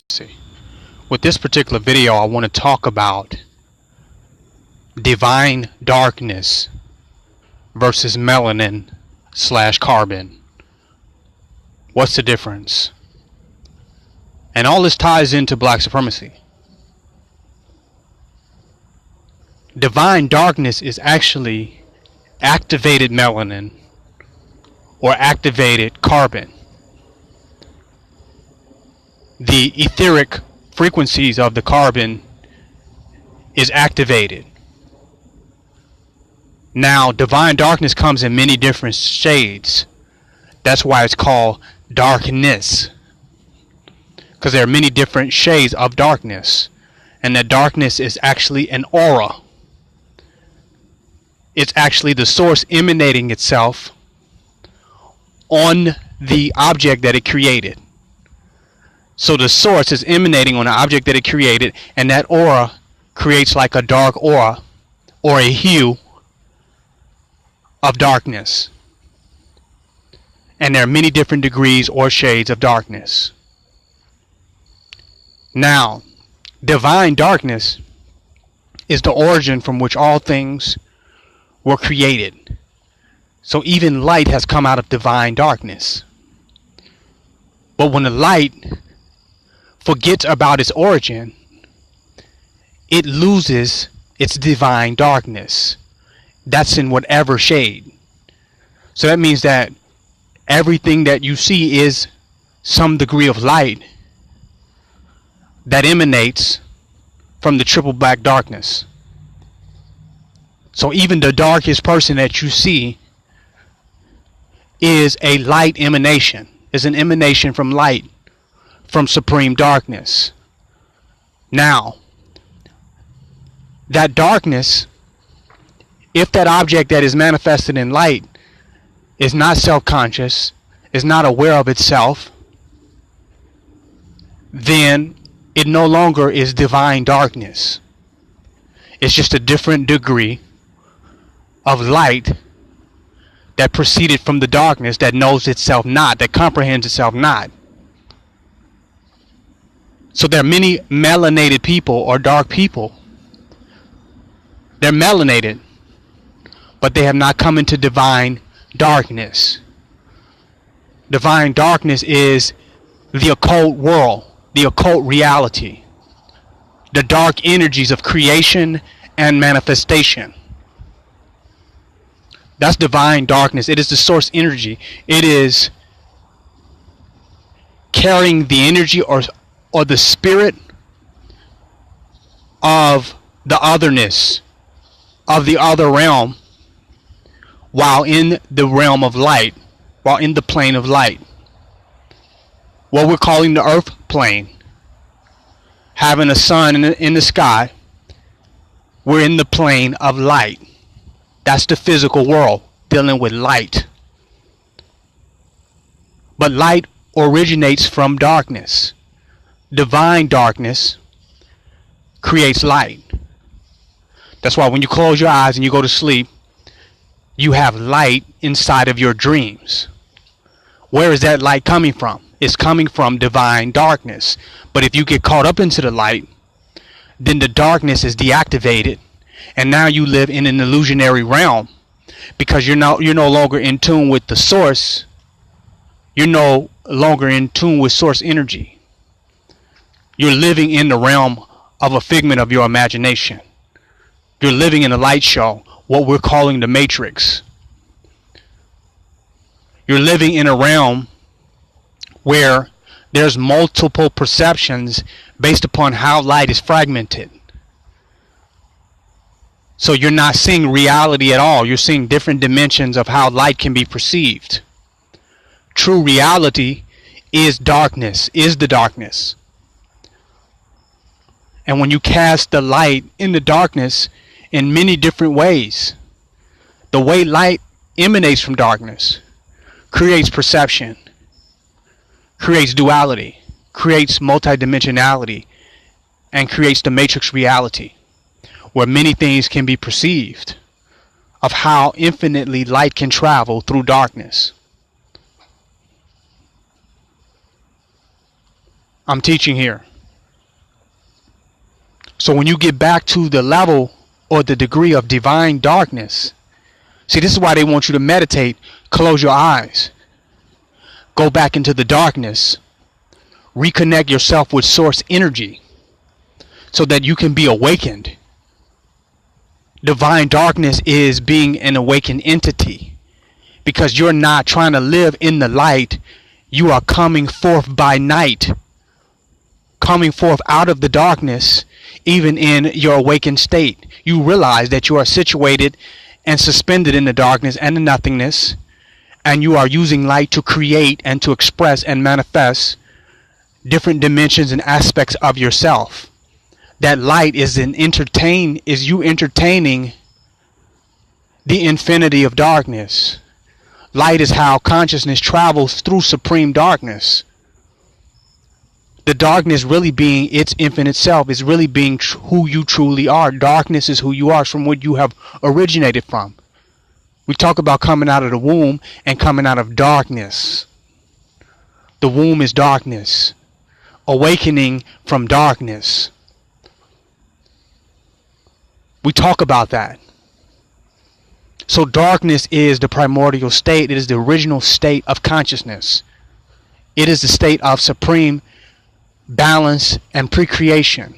supremacy. With this particular video, I want to talk about divine darkness versus melanin / carbon. What's the difference? And all this ties into black supremacy. Divine darkness is actually activated melanin or activated carbon. The etheric frequencies of the carbon is activated. Now, divine darkness comes in many different shades. That's why it's called darkness, because there are many different shades of darkness, and that darkness is actually an aura. It's actually the source emanating itself on the object that it created. So the source is emanating on the object that it created, and that aura creates like a dark aura or a hue of darkness. And there are many different degrees or shades of darkness. Now, divine darkness is the origin from which all things were created. So even light has come out of divine darkness. But when the light forgets about its origin, it loses its divine darkness. That's in whatever shade. So that means that everything that you see is some degree of light that emanates from the triple black darkness. So even the darkest person that you see is a light emanation, is an emanation from light, from supreme darkness. Now, that darkness, if that object that is manifested in light is not self-conscious, is not aware of itself, then it no longer is divine darkness. It's just a different degree of light that proceeded from the darkness, that knows itself not, that comprehends itself not. So there are many melanated people or dark people. They're melanated, but they have not come into divine darkness. Divine darkness is the occult world, the occult reality, the dark energies of creation and manifestation. That's divine darkness. It is the source energy. It is carrying the energy or the spirit of the otherness, of the other realm, while in the realm of light, while in the plane of light. What we're calling the earth plane. Having a sun in the sky, we're in the plane of light. That's the physical world, dealing with light. But light originates from darkness. Divine darkness creates light. That's why when you close your eyes and you go to sleep, you have light inside of your dreams. Where is that light coming from? It's coming from divine darkness. But if you get caught up into the light, then the darkness is deactivated, and now you live in an illusionary realm, because you're no longer in tune with the source. You're no longer in tune with source energy. You're living in the realm of a figment of your imagination. You're living in a light show, what we're calling the Matrix. You're living in a realm where there's multiple perceptions based upon how light is fragmented. So you're not seeing reality at all. You're seeing different dimensions of how light can be perceived. True reality is darkness, is the darkness. And when you cast the light in the darkness in many different ways, the way light emanates from darkness creates perception, creates duality, creates multidimensionality, and creates the matrix reality, where many things can be perceived, of how infinitely light can travel through darkness. I'm teaching here. So when you get back to the level or the degree of divine darkness, see, this is why they want you to meditate. Close your eyes. Go back into the darkness. Reconnect yourself with source energy so that you can be awakened. Divine darkness is being an awakened entity, because you're not trying to live in the light. You are coming forth by night, coming forth out of the darkness. Even in your awakened state, you realize that you are situated and suspended in the darkness and the nothingness, and you are using light to create and to express and manifest different dimensions and aspects of yourself. That light is you entertaining the infinity of darkness. Light is how consciousness travels through supreme darkness. The darkness really being its infinite self, is really being who you truly are. Darkness is who you are, from what you have originated from. We talk about coming out of the womb and coming out of darkness. The womb is darkness. Awakening from darkness. We talk about that. So darkness is the primordial state. It is the original state of consciousness. It is the state of supreme balance and pre-creation.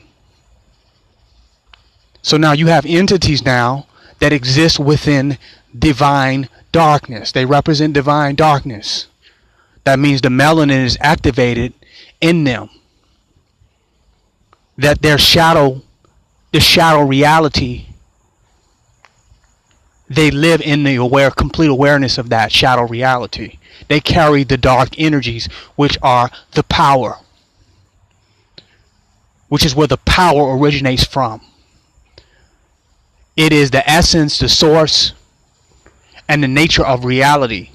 So now you have entities now that exist within divine darkness. They represent divine darkness. That means the melanin is activated in them. That their shadow, the shadow reality, they live in the complete awareness of that shadow reality. They carry the dark energies, which are the power, which is where the power originates from. It is the essence, the source, and the nature of reality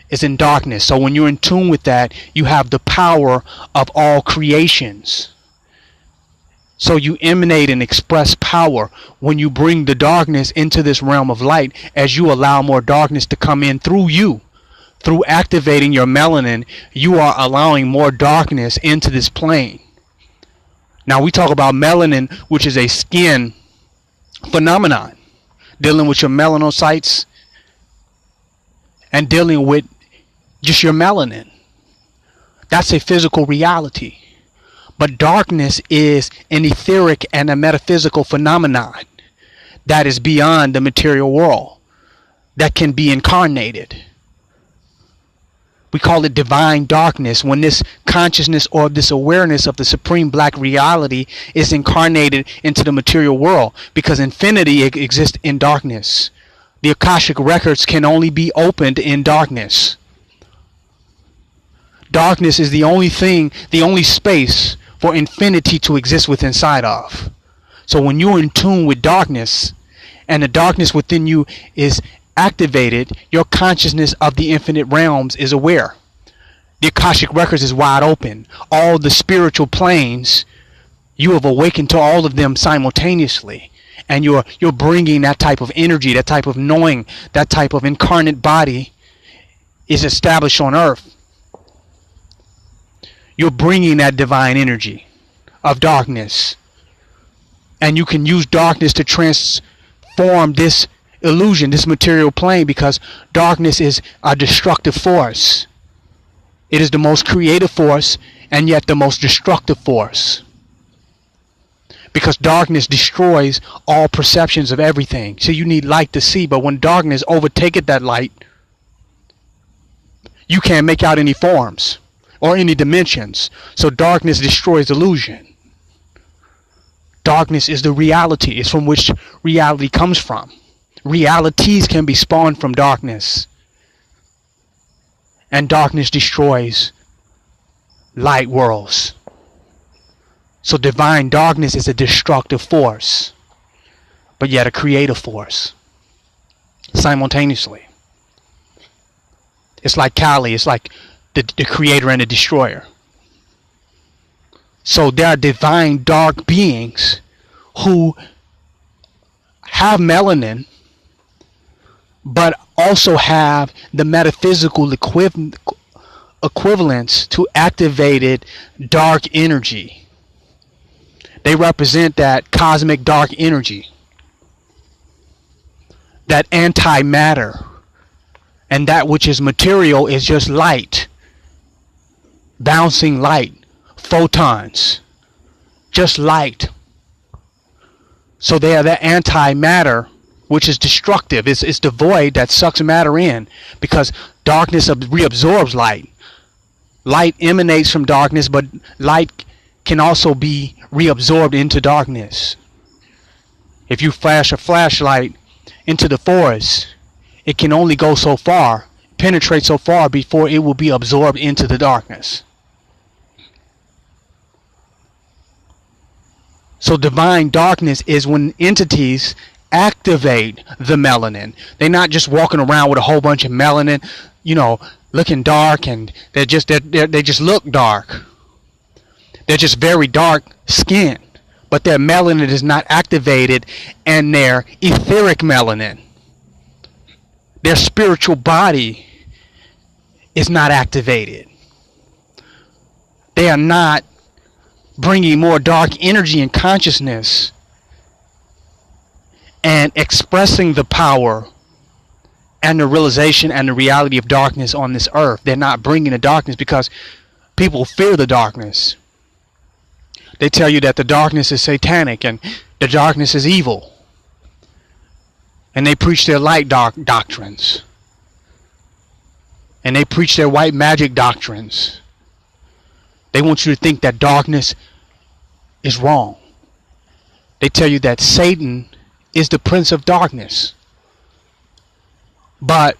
is in darkness. So when you're in tune with that, you have the power of all creations. So you emanate and express power when you bring the darkness into this realm of light, as you allow more darkness to come in through you. Through activating your melanin, you are allowing more darkness into this plane. Now we talk about melanin, which is a skin phenomenon, dealing with your melanocytes and dealing with just your melanin. That's a physical reality. But darkness is an etheric and a metaphysical phenomenon that is beyond the material world, that can be incarnated. We call it divine darkness when this consciousness or this awareness of the supreme black reality is incarnated into the material world, because infinity exists in darkness. The Akashic records can only be opened in darkness. Darkness is the only thing, the only space for infinity to exist within inside of. So when you're in tune with darkness and the darkness within you is activated, your consciousness of the infinite realms is aware. The Akashic records is wide open. All the spiritual planes, you have awakened to all of them simultaneously. And you're bringing that type of energy, that type of knowing, that type of incarnate body is established on earth. You're bringing that divine energy of darkness. And you can use darkness to transform this illusion, this material plane, because darkness is a destructive force. It is the most creative force and yet the most destructive force. Because darkness destroys all perceptions of everything. So you need light to see, but when darkness overtaketh that light, you can't make out any forms or any dimensions. So darkness destroys illusion. Darkness is the reality. It's from which reality comes from. Realities can be spawned from darkness. And darkness destroys light worlds. So divine darkness is a destructive force, but yet a creative force simultaneously. It's like Kali. It's like the creator and the destroyer. So there are divine dark beings who have melanin, but also have the metaphysical equivalence to activated dark energy. They represent that cosmic dark energy, that antimatter, and that which is material is just light, bouncing light, photons, just light. So they are that antimatter, which is destructive. It's the void that sucks matter in, because darkness reabsorbs light. Light emanates from darkness, but light can also be reabsorbed into darkness. If you flash a flashlight into the forest, it can only go so far, penetrate so far before it will be absorbed into the darkness. So divine darkness is when entities activate the melanin. They're not just walking around with a whole bunch of melanin, looking dark, and they just look dark. They're just very dark skinned, but their melanin is not activated, and their etheric melanin, their spiritual body, is not activated. They are not bringing more dark energy and consciousness and expressing the power and the realization and the reality of darkness on this earth. They're not bringing the darkness because people fear the darkness. They tell you that the darkness is satanic and the darkness is evil. And they preach their light doctrines. And they preach their white magic doctrines. They want you to think that darkness is wrong. They tell you that Satan is the prince of darkness. But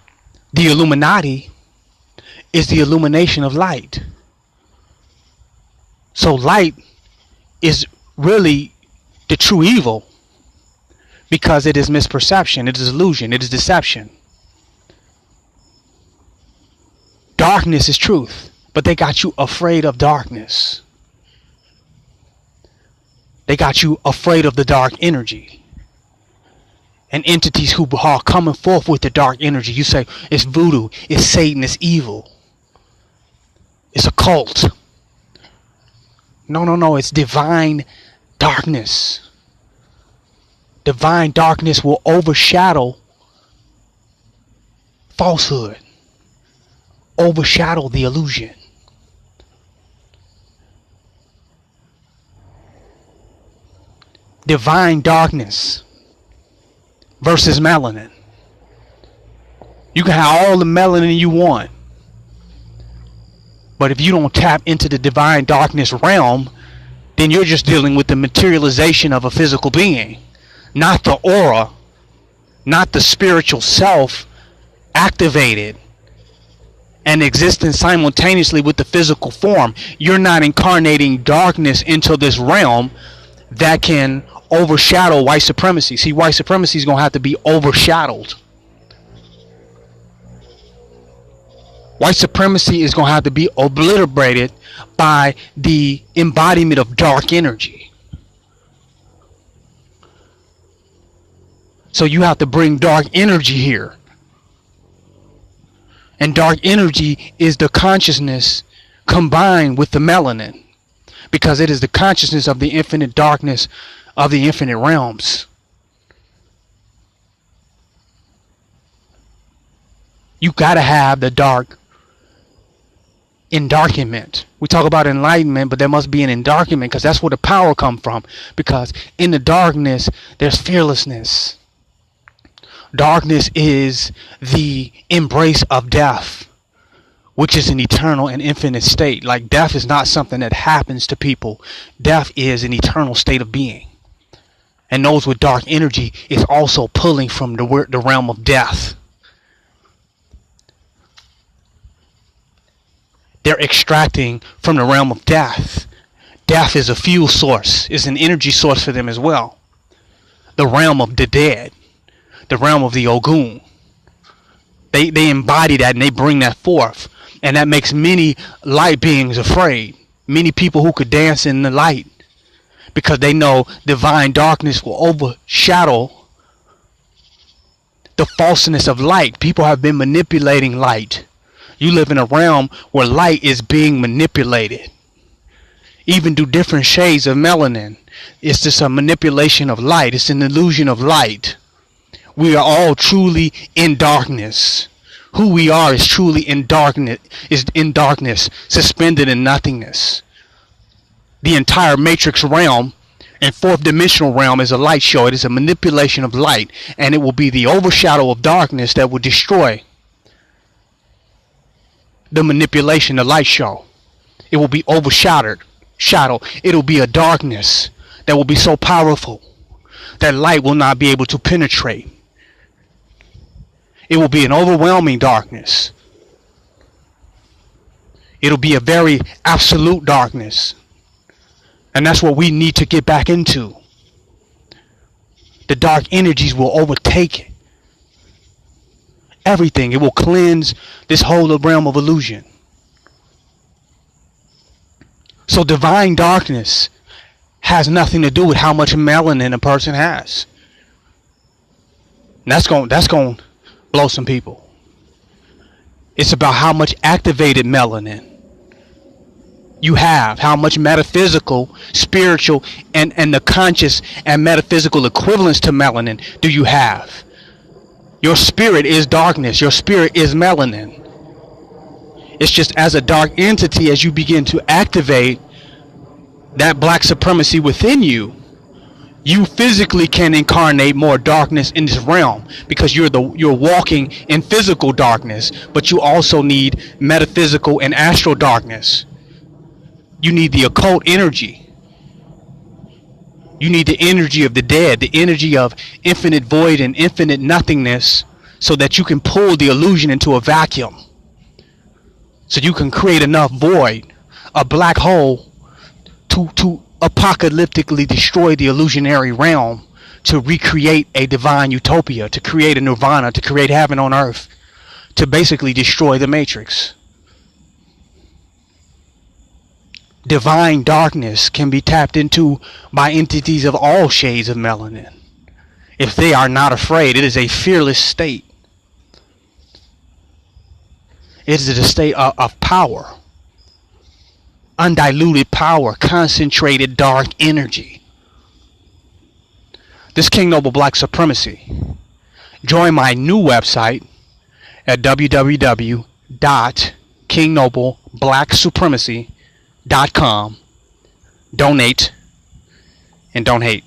the Illuminati is the illumination of light. So light is really the true evil, because it is misperception, it is illusion, it is deception. Darkness is truth, but they got you afraid of darkness. They got you afraid of the dark energy and entities who are coming forth with the dark energy. You say it's voodoo, it's Satan, it's evil, it's a cult. No, it's divine darkness. Divine darkness will overshadow falsehood, overshadow the illusion. Divine darkness versus melanin. You can have all the melanin you want, but if you don't tap into the divine darkness realm, then you're just dealing with the materialization of a physical being, not the aura, not the spiritual self activated and existing simultaneously with the physical form. You're not incarnating darkness into this realm that can overshadow white supremacy. See, white supremacy is going to have to be overshadowed. White supremacy is going to have to be obliterated by the embodiment of dark energy. So you have to bring dark energy here. And dark energy is the consciousness combined with the melanin, because it is the consciousness of the infinite darkness of the infinite realms. You got to have the dark endarkenment. We talk about enlightenment, but there must be an endarkenment, because that's where the power comes from. Because in the darkness, there's fearlessness. Darkness is the embrace of death, which is an eternal and infinite state. Like, death is not something that happens to people. Death is an eternal state of being. And those with dark energy is also pulling from the realm of death. They're extracting from the realm of death. Death is a fuel source, is an energy source for them as well. The realm of the dead, the realm of the Ogun. They embody that and they bring that forth. And that makes many light beings afraid. Many people who could dance in the light, because they know divine darkness will overshadow the falseness of light. People have been manipulating light. You live in a realm where light is being manipulated, even through different shades of melanin. It's just a manipulation of light. It's an illusion of light. We are all truly in darkness. Who we are is truly in darkness, suspended in nothingness. The entire matrix realm and fourth dimensional realm is a light show. It is a manipulation of light, and it will be the overshadow of darkness that will destroy the manipulation, the light show. It will be overshadowed. It'll be a darkness that will be so powerful that light will not be able to penetrate. It will be an overwhelming darkness. It'll be a very absolute darkness. And that's what we need to get back into. The dark energies will overtake everything. It will cleanse this whole realm of illusion. So divine darkness has nothing to do with how much melanin a person has. And that's going to blow some people. It's about how much activated melanin you have, how much metaphysical, spiritual, and the conscious and metaphysical equivalence to melanin do you have. Your spirit is darkness. Your spirit is melanin. It's just as a dark entity, as you begin to activate that black supremacy within you, you physically can incarnate more darkness in this realm, because you're walking in physical darkness, but you also need metaphysical and astral darkness. You need the occult energy. You need the energy of the dead, the energy of infinite void and infinite nothingness, so that you can pull the illusion into a vacuum. So you can create enough void, a black hole, to apocalyptically destroy the illusionary realm, to recreate a divine utopia, to create a nirvana, to create heaven on earth, to basically destroy the matrix. Divine darkness can be tapped into by entities of all shades of melanin. If they are not afraid, it is a fearless state. It is a state of power. Undiluted power, concentrated dark energy. This King Noble Black Supremacy. Join my new website at www.KingNobleblacksupremacy.com. Donate and don't hate.